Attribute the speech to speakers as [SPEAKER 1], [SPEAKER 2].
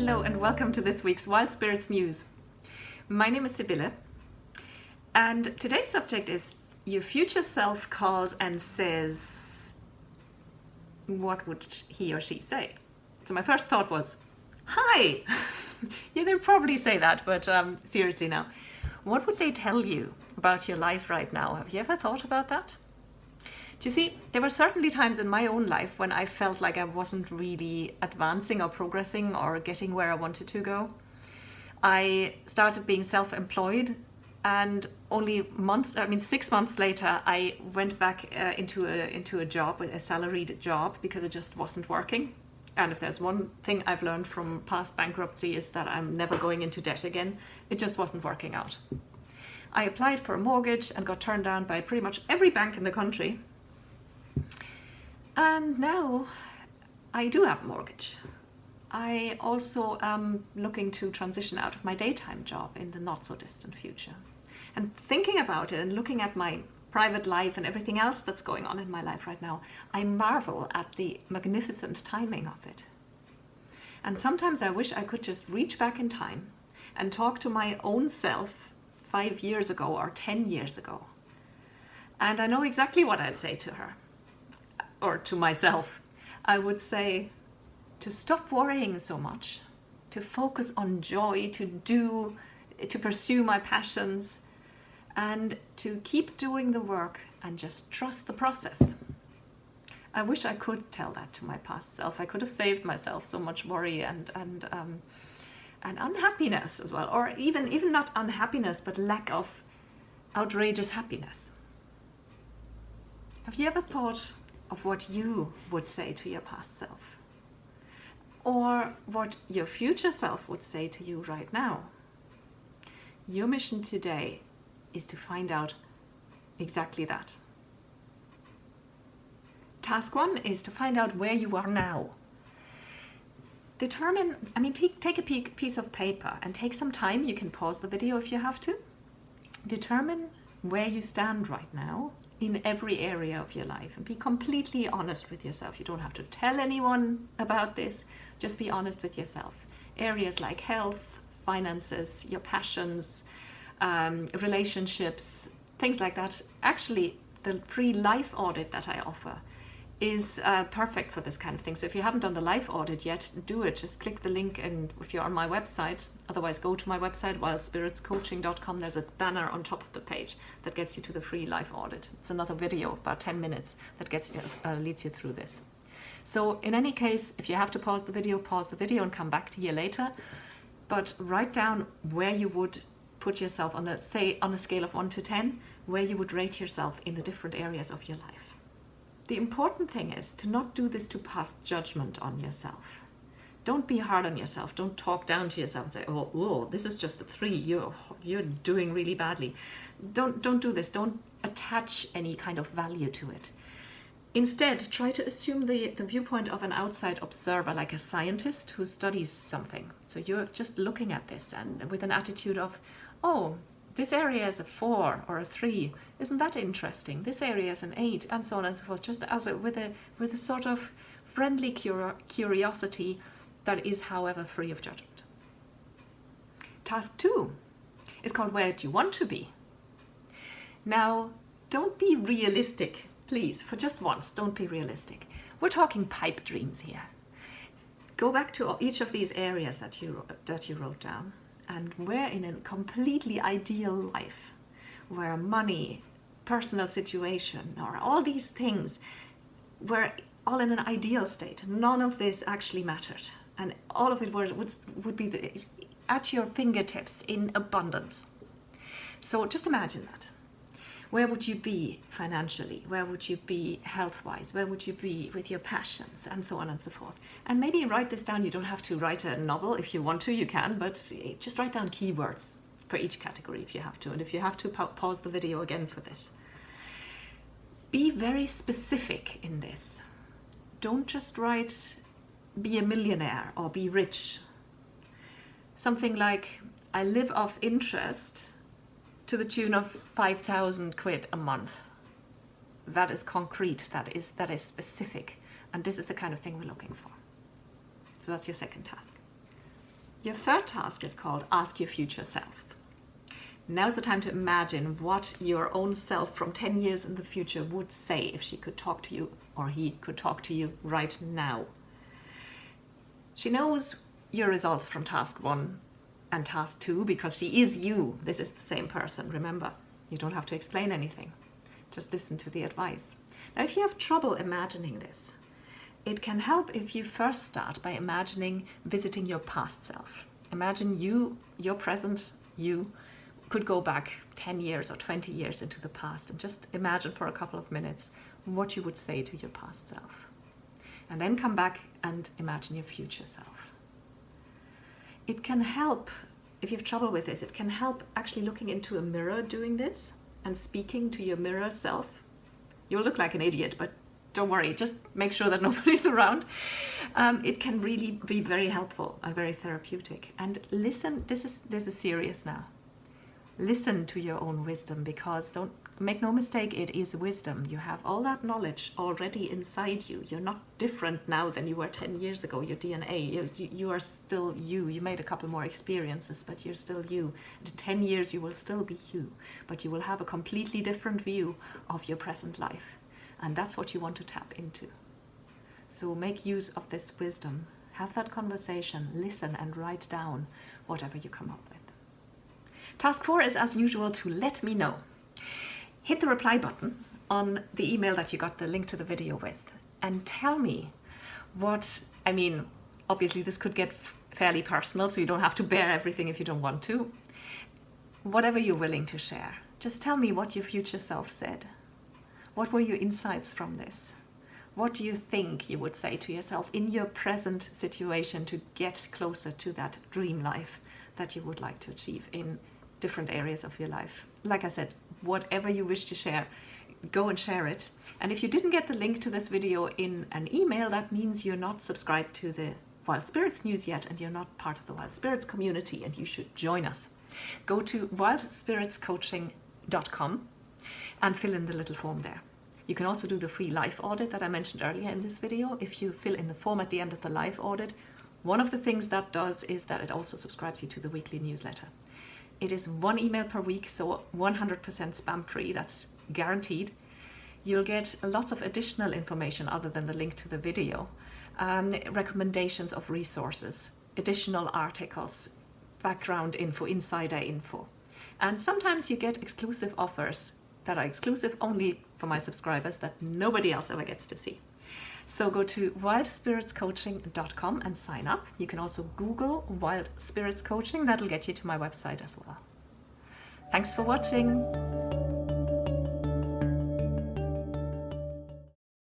[SPEAKER 1] Hello and welcome to this week's Wild Spirits News. My name is Sibylle and today's subject is your future self calls and says, what would he or she say? So my first thought was, hi! Yeah, they'd probably say that, but seriously now, what would they tell you about your life right now? Have you ever thought about that? Do you see, there were certainly times in my own life when I felt like I wasn't really advancing or progressing or getting where I wanted to go. I started being self-employed and only 6 months later, I went back into a job, a salaried job, because it just wasn't working. And if there's one thing I've learned from past bankruptcy is that I'm never going into debt again. It just wasn't working out. I applied for a mortgage and got turned down by pretty much every bank in the country. And now I do have a mortgage. I also am looking to transition out of my daytime job in the not so distant future. And thinking about it and looking at my private life and everything else that's going on in my life right now, I marvel at the magnificent timing of it. And sometimes I wish I could just reach back in time and talk to my own self 5 years ago or 10 years ago. And I know exactly what I'd say to her. Or to myself. I would say to stop worrying so much, to focus on joy, to pursue my passions, and to keep doing the work and just trust the process. I wish I could tell that to my past self. I could have saved myself so much worry and unhappiness as well, or even not unhappiness, but lack of outrageous happiness. Have you ever thought of what you would say to your past self? Or what your future self would say to you right now? Your mission today is to find out exactly that. Task 1 is to find out where you are now. Take a piece of paper and take some time. You can pause the video if you have to. Determine where you stand right now in every area of your life and be completely honest with yourself. You don't have to tell anyone about this, just be honest with yourself. Areas like health, finances, your passions, relationships, things like that. Actually, the free life audit that I offer is perfect for this kind of thing. So if you haven't done the life audit yet, do it. Just click the link, and if you're on my website, otherwise go to my website, wildspiritscoaching.com. There's a banner on top of the page that gets you to the free life audit. It's another video, about 10 minutes, that leads you through this. So in any case, if you have to pause the video and come back to here later, but write down where you would put yourself on a scale of 1 to 10, where you would rate yourself in the different areas of your life. The important thing is to not do this to pass judgment on yourself. Don't be hard on yourself. Don't talk down to yourself and say, oh, this is just a 3. You're doing really badly. Don't do this. Don't attach any kind of value to it. Instead, try to assume the viewpoint of an outside observer, like a scientist who studies something. So you're just looking at this and with an attitude of, oh, this area is a 4 or a 3. Isn't that interesting? This area is an 8, and so on and so forth. Just with a sort of friendly curiosity that is, however, free of judgment. Task 2 is called Where Do You Want to Be? Now, don't be realistic, please. For just once, don't be realistic. We're talking pipe dreams here. Go back to each of these areas that you wrote down. And we're in a completely ideal life where money, personal situation, or all these things were all in an ideal state. None of this actually mattered. And all of it would be at your fingertips in abundance. So just imagine that. Where would you be financially? Where would you be health-wise? Where would you be with your passions? And so on and so forth. And maybe write this down. You don't have to write a novel. If you want to, you can. But just write down keywords for each category if you have to. And if you have to, pause the video again for this. Be very specific in this. Don't just write, be a millionaire or be rich. Something like, I live off interest to the tune of 5,000 quid a month. That is concrete, that is specific, and this is the kind of thing we're looking for. So that's your second task. Your third task is called Ask Your Future Self. Now's the time to imagine what your own self from 10 years in the future would say if she could talk to you, or he could talk to you right now. She knows your results from task 1 and task 2 because she is you. This is the same person, remember. You don't have to explain anything. Just listen to the advice. Now, if you have trouble imagining this, it can help if you first start by imagining visiting your past self. Imagine you, your present you, could go back 10 years or 20 years into the past and just imagine for a couple of minutes what you would say to your past self. And then come back and imagine your future self. It can help, if you have trouble with this, it can help actually looking into a mirror doing this and speaking to your mirror self. You'll look like an idiot, but don't worry, just make sure that nobody's around. It can really be very helpful and very therapeutic. And listen, this is serious now. Listen to your own wisdom, because don't make no mistake, it is wisdom. You have all that knowledge already inside you. You're not different now than you were 10 years ago. Your DNA, you are still you. You made a couple more experiences, but you're still you. And in 10 years, you will still be you, but you will have a completely different view of your present life. And that's what you want to tap into. So make use of this wisdom. Have that conversation, listen and write down whatever you come up with. Task 4 is, as usual, to let me know. Hit the reply button on the email that you got the link to the video with and tell me obviously this could get fairly personal, so you don't have to bear everything if you don't want to. Whatever you're willing to share, just tell me what your future self said. What were your insights from this? What do you think you would say to yourself in your present situation to get closer to that dream life that you would like to achieve in different areas of your life? Like I said, whatever you wish to share, go and share it. And if you didn't get the link to this video in an email, that means you're not subscribed to the Wild Spirits news yet, and you're not part of the Wild Spirits community, and you should join us. Go to wildspiritscoaching.com and fill in the little form there. You can also do the free life audit that I mentioned earlier in this video. If you fill in the form at the end of the life audit, one of the things that does is that it also subscribes you to the weekly newsletter. It is 1 email per week, so 100% spam free, that's guaranteed. You'll get lots of additional information other than the link to the video, recommendations of resources, additional articles, background info, insider info. And sometimes you get exclusive offers that are exclusive only for my subscribers that nobody else ever gets to see. So go to wildspiritscoaching.com and sign up. You can also Google Wild Spirits Coaching. That'll get you to my website as well. Thanks for watching.